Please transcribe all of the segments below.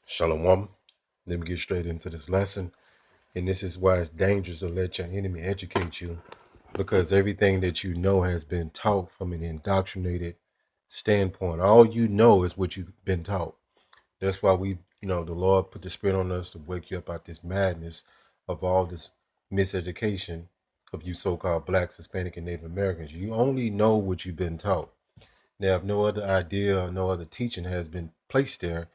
Shalom. Let me get straight into this lesson. And this is why it's dangerous to let your enemy educate you, because everything that you know has been taught from an indoctrinated standpoint. All you know is what you've been taught. That's why the Lord put the Spirit on us to wake you up out this madness of all this miseducation of you so called blacks, Hispanic, and Native Americans. You only know what you've been taught. Now, if no other idea or no other teaching has been placed there,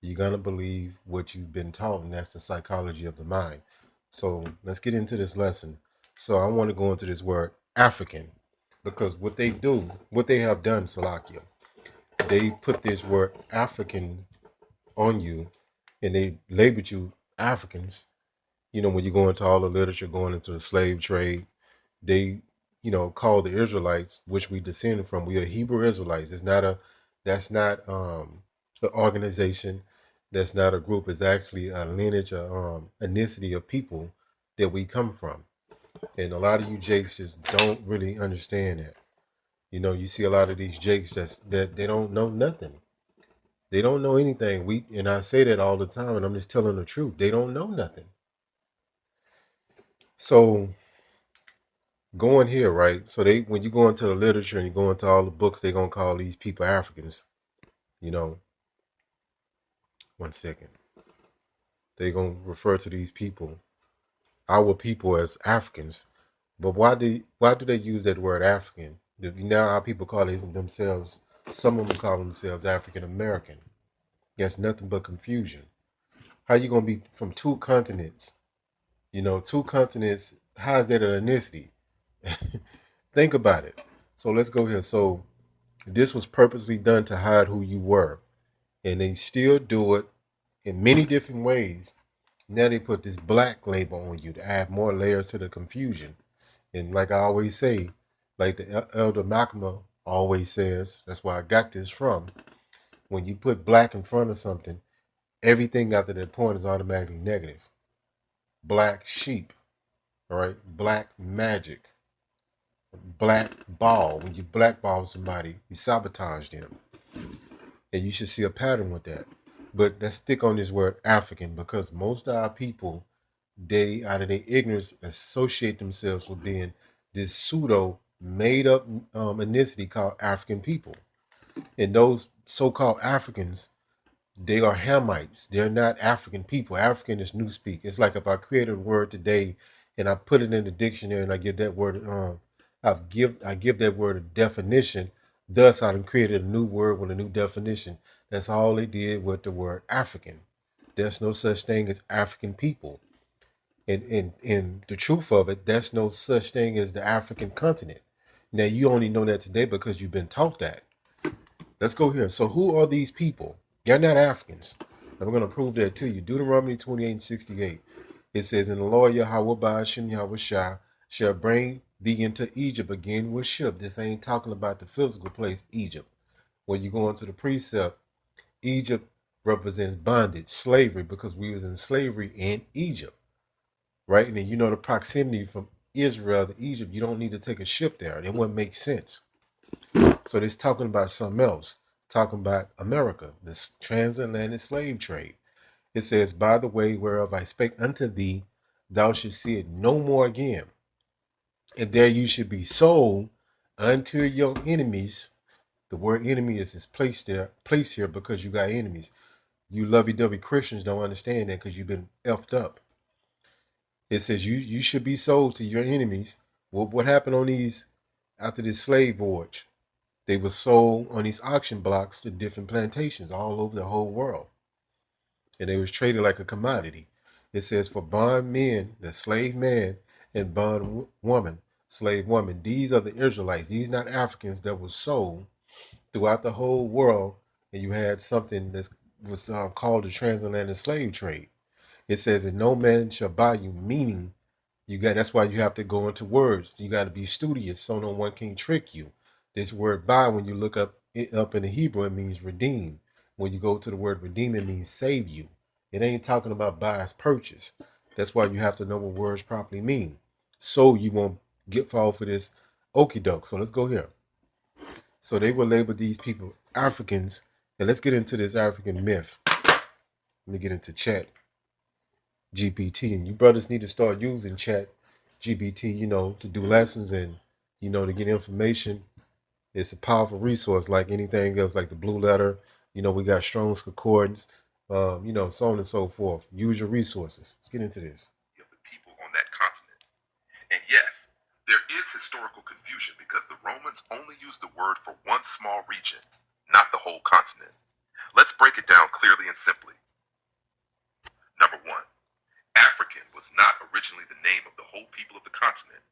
you're going to believe what you've been taught, and that's the psychology of the mind. So let's get into this lesson. So I want to go into this word African, because what they have done, Salakia, they put this word African on you and they labeled you Africans. When you go into all the literature, going into the slave trade, they, call the Israelites, which we descended from. We are Hebrew Israelites. That's not an organization. That's not a group. It's actually a lineage, ethnicity of people that we come from. And a lot of you Jakes just don't really understand that. You see a lot of these Jakes that they don't know nothing. They don't know anything. And I say that all the time, and I'm just telling the truth. They don't know nothing. So going here, right? So when you go into the literature and you go into all the books, they're gonna call these people Africans. You know, one second. They're gonna refer to these people, our people, as Africans. But why do they use that word African? Now our people call themselves. Some of them call themselves African American. That's nothing but confusion. How you gonna be from two continents? Two continents. How is that an ethnicity? Think about it. So let's go here. So this was purposely done to hide who you were. And they still do it in many different ways. Now they put this black label on you to add more layers to the confusion. And like I always say, like the Elder Malcolm always says, that's where I got this from. When you put black in front of something, everything after that point is automatically negative. Black sheep, all right? Black magic, black ball. When you blackball somebody, you sabotage them. And you should see a pattern with that. But let's stick on this word African, because most of our people, they, out of their ignorance, associate themselves with being this pseudo made up ethnicity called African people. And those so-called Africans, they are Hamites. They're not African people. African is newspeak. It's like if I created a word today and I put it in the dictionary and I give that word, I give that word a definition. Thus, I created a new word with a new definition. That's all they did with the word African. There's no such thing as African people. And the truth of it, there's no such thing as the African continent. Now, you only know that today because you've been taught that. Let's go here. So who are these people? They're not Africans. I'm going to prove that to you. Deuteronomy 28:68. It says, "And the Lord Yahweh Ba'ashem Yahweh Shah shall bring thee into Egypt again with ship." This ain't talking about the physical place, Egypt. When you go into the precept, Egypt represents bondage, slavery, because we was in slavery in Egypt, right? And then the proximity from Israel to Egypt, you don't need to take a ship there. It wouldn't make sense. So it's talking about something else. It's talking about America, this transatlantic slave trade. It says, "By the way whereof I spake unto thee, thou shalt see it no more again. And there you should be sold unto your enemies." The word enemy is placed here because you got enemies. You lovey-dovey Christians don't understand that because you've been effed up. It says you should be sold to your enemies. What happened on these after this slave voyage? They were sold on these auction blocks to different plantations all over the whole world. And they was traded like a commodity. It says, "For bond men, the slave man, and bond woman, slave woman." These are the Israelites. These not Africans that were sold throughout the whole world. And you had something that was called the transatlantic slave trade. It says, "And no man shall buy you," meaning that's why you have to go into words. You got to be studious so no one can trick you. This word "buy," when you look up in the Hebrew, it means redeem. When you go to the word redeem, it means save you. It ain't talking about buy as purchase. That's why you have to know what words properly mean, so you won't fall for this okie doke. So let's go here. So they will label these people Africans, and let's get into this African myth. Let me get into Chat GPT, and you brothers need to start using Chat GPT, to do lessons and to get information. It's a powerful resource, like anything else, like the Blue Letter. We got Strong's Concordance, so on and so forth. Use your resources. Let's get into this. Of the people on that continent. And yes, there is historical confusion because the Romans only used the word for one small region, not the whole continent. Let's break it down clearly and simply. Number one, African was not originally the name of the whole people of the continent.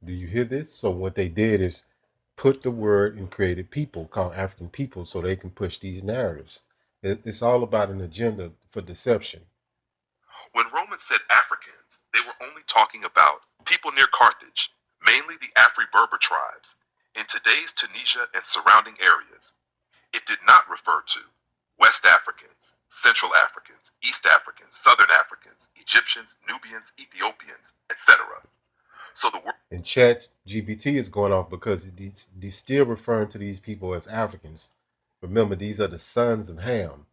Do you hear this? So what they did is put the word and created people called African people so they can push these narratives. It's all about an agenda for deception. When Romans said Africans, they were only talking about people near Carthage, mainly the Afri-Berber tribes, in today's Tunisia and surrounding areas. It did not refer to West Africans, Central Africans, East Africans, Southern Africans, Egyptians, Nubians, Ethiopians, etc. So the word and Chat GPT is going off because these still referring to these people as Africans. Remember, these are the sons of Ham.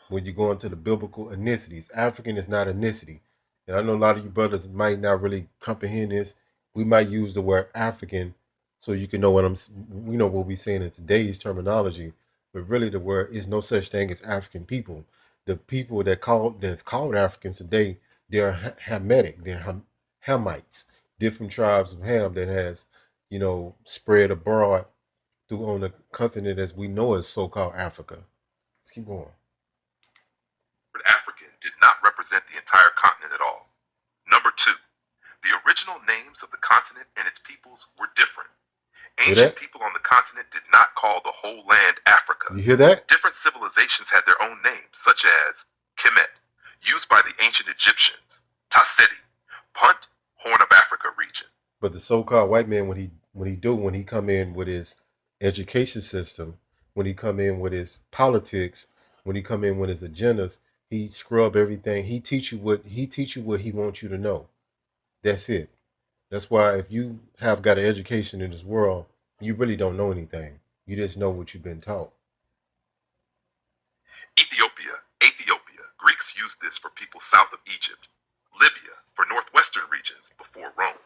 When you go into the biblical ethnicities, African is not ethnicity. And I know a lot of you brothers might not really comprehend this. We might use the word African so you can know what what we're saying in today's terminology. But really, the word is no such thing as African people. The people that's called Africans today, they're Hamitic, they're Hamites, different tribes of Ham that has, spread abroad through on the continent as we know as so-called Africa. Let's keep going. African did not represent the entire continent at all. Number two, the original names of the continent and its peoples were different. Ancient people on the continent did not call the whole land Africa. You hear that? Different civilizations had their own names, such as Kemet, used by the ancient Egyptians, Tasseti, Punt, Horn of Africa region. But the so-called white man, when he come in with his education system, when he come in with his politics, when he come in with his agendas, he scrub everything. He teach you what he wants you to know. That's it. That's why if you have got an education in this world, you really don't know anything. You just know what you've been taught. Ethiopia. Greeks used this for people south of Egypt. Libya for northwestern regions before Rome.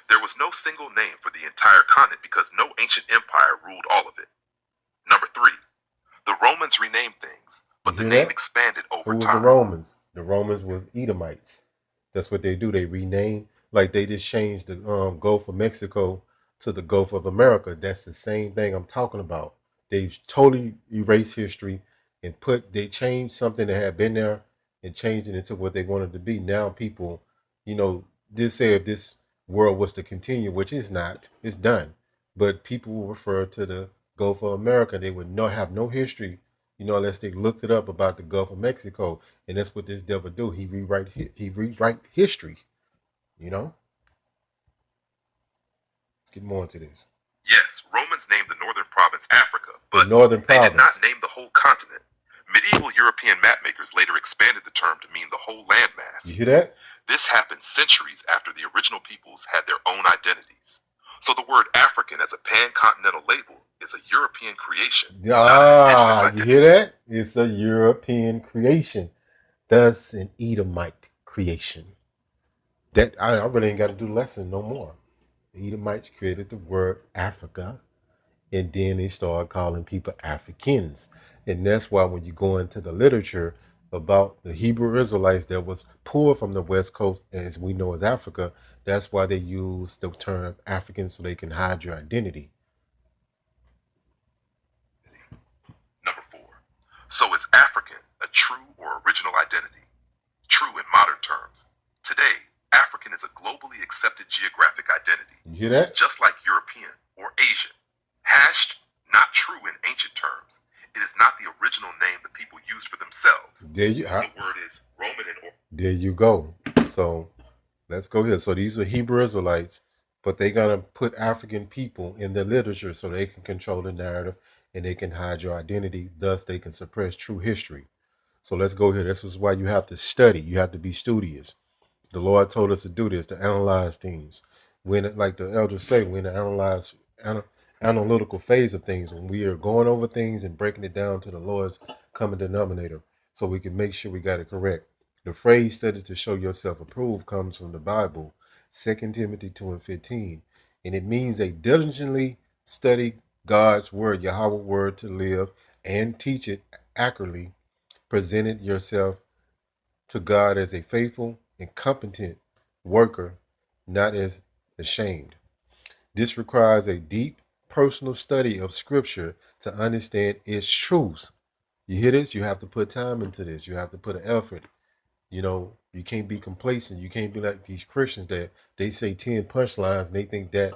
There was no single name for the entire continent because no ancient empire ruled all of it. Number three, the Romans renamed things, but the name expanded over time. Who was the Romans? The Romans was Edomites. That's what they do. They rename, like they just changed the Gulf of Mexico to the Gulf of America. That's the same thing I'm talking about. They've totally erased history and they changed something that had been there and changed it into what they wanted to be. Now people, just say if this world was to continue, which is not, it's done. But people will refer to the Gulf of America. They would have no history, unless they looked it up about the Gulf of Mexico. And that's what this devil do. He rewrite history. Let's get more into this. Yes, Romans named the northern province Africa, but they did not name the whole continent. Medieval European mapmakers later expanded the term to mean the whole landmass. You hear that? This happened centuries after the original peoples had their own identities. So the word African as a pan-continental label is a European creation. You hear that? It's a European creation. Thus an Edomite creation. That I really ain't got to do the lesson no more. The Edomites created the word Africa, and then they started calling people Africans. And that's why when you go into the literature about the Hebrew Israelites that was pulled from the West Coast, as we know as Africa, that's why they use the term African so they can hide your identity. Number four. So is African a true or original identity? True in modern terms. Today, African is a globally accepted geographic identity. You hear that? Just like European or Asian. Hashed, not true in ancient terms. It is not the original name the people used for themselves. The word is Roman and there you go. So let's go here. So these were Hebrew Israelites, but they're gonna put African people in their literature so they can control the narrative and they can hide your identity. Thus, they can suppress true history. So let's go here. This is why you have to study. You have to be studious. The Lord told us to do this, to analyze things. When, like the elders say, when to analyze analytical phase of things, when we are going over things and breaking it down to the Lord's common denominator. so we can make sure we got it correct. The phrase studies to show yourself approved comes from the Bible, 2 Timothy 2 and 15. And it means they diligently study God's word, Yahweh word, to live and teach it accurately. Presented yourself to God as a faithful and competent worker, not as ashamed. This requires a deep personal study of Scripture to understand its truths. You hear this? You have to put time into this. You have to put an effort. You know, you can't be complacent. You can't be like these Christians that they say 10 punchlines and they think that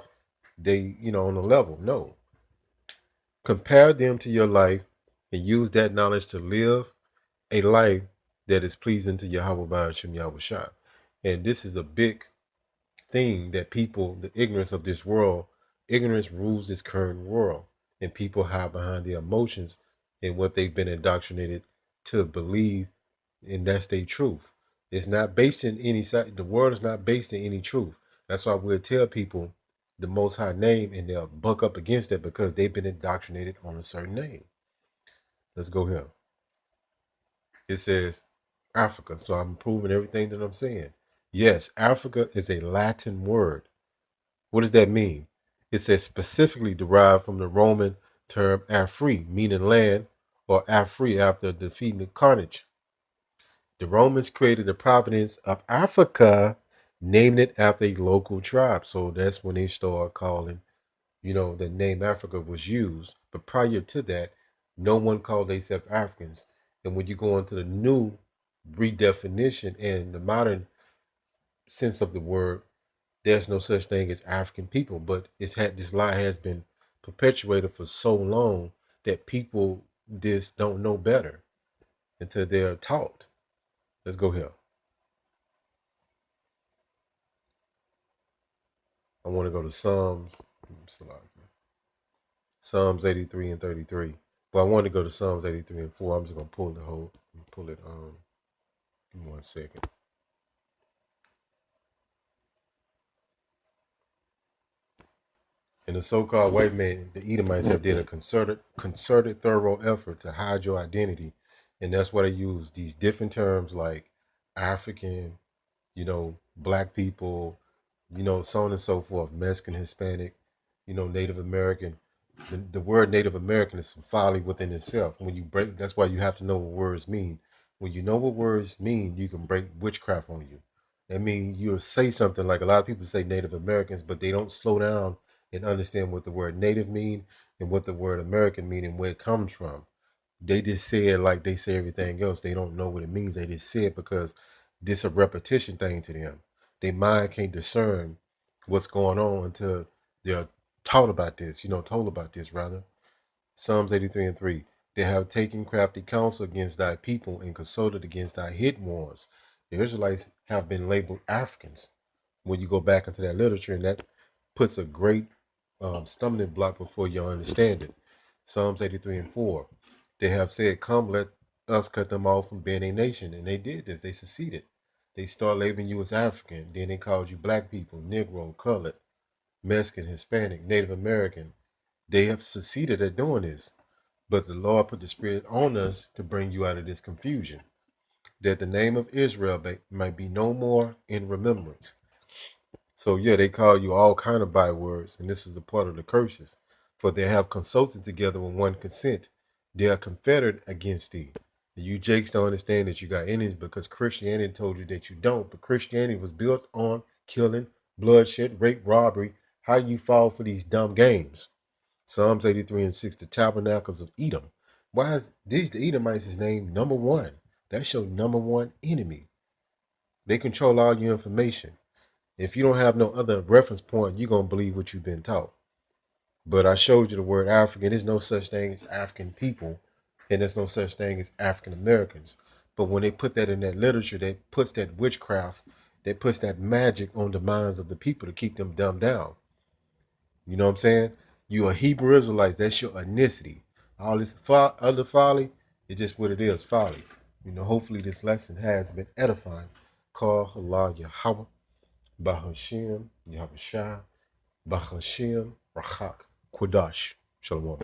they, on a level. No. Compare them to your life and use that knowledge to live a life that is pleasing to Yahweh Ba'ashem Yahweh Shah. And this is a big thing that people, the ignorance of this world, ignorance rules this current world. And people hide behind their emotions and what they've been indoctrinated to believe, and that's their truth. It's not based in any side. The world is not based in any truth. That's why we'll tell people the Most High name and they'll buck up against it because they've been indoctrinated on a certain name. Let's go here. It says Africa. So I'm proving everything that I'm saying. Yes, Africa is a Latin word. What does that mean? It says specifically derived from the Roman term Afri, meaning land, or Afri after defeating Carthage. The Romans created the province of Africa, named it after a local tribe. So that's when they started calling, the name Africa was used. But prior to that, no one called themselves Africans. And when you go into the new redefinition and the modern sense of the word, there's no such thing as African people. But this lie has been perpetuated for so long that people just don't know better until they're taught. Let's go here. I want to go to Psalms 83 and 33. But I want to go to Psalms 83 and 4. I'm just gonna pull it. Give me 1 second. And the so-called white man, the Edomites have did a concerted, thorough effort to hide your identity, and that's why they use these different terms like African, black people, so on and so forth, Mexican, Hispanic, Native American. The word Native American is some folly within itself. When you break, that's why you have to know what words mean. When you know what words mean, you can break witchcraft on you. I mean, you'll say something like a lot of people say Native Americans, but they don't slow down and understand what the word Native mean and what the word American mean and where it comes from. They just say it like they say everything else. They don't know what it means. They just say it because this is a repetition thing to them. Their mind can't discern what's going on until they're told about this rather. Psalms 83 and 3. They have taken crafty counsel against thy people and consulted against thy hidden ones. The Israelites have been labeled Africans when you go back into that literature, and that puts a great stumbling block before you understand it. Psalms 83 and 4. They have said, come, let us cut them off from being a nation. And they did this. They succeeded. They start labeling you as African. Then they called you black people, Negro, colored, Mexican, Hispanic, Native American. They have succeeded at doing this. But the Lord put the Spirit on us to bring you out of this confusion, that the name of Israel might be no more in remembrance. So yeah, they call you all kind of bywords, and this is a part of the curses. For they have consulted together with one consent. They are confederate against thee. You Jakes don't understand that you got enemies because Christianity told you that you don't. But Christianity was built on killing, bloodshed, rape, robbery. How you fall for these dumb games? Psalms 83 and 6, the tabernacles of Edom. Why is the Edomites is named number one? That's your number one enemy. They control all your information. If you don't have no other reference point, you're going to believe what you've been taught. But I showed you the word African. There's no such thing as African people, and there's no such thing as African Americans. But when they put that in that literature, that puts that witchcraft, that puts that magic on the minds of the people to keep them dumbed down. You know what I'm saying? You are Hebrew Israelites. That's your ethnicity. All this other folly, it's just what it is, folly. Hopefully this lesson has been edifying. Call Allah Yahweh, Bahashim, Yahushua, Bahashim, Rachak, Quadash. Shalom.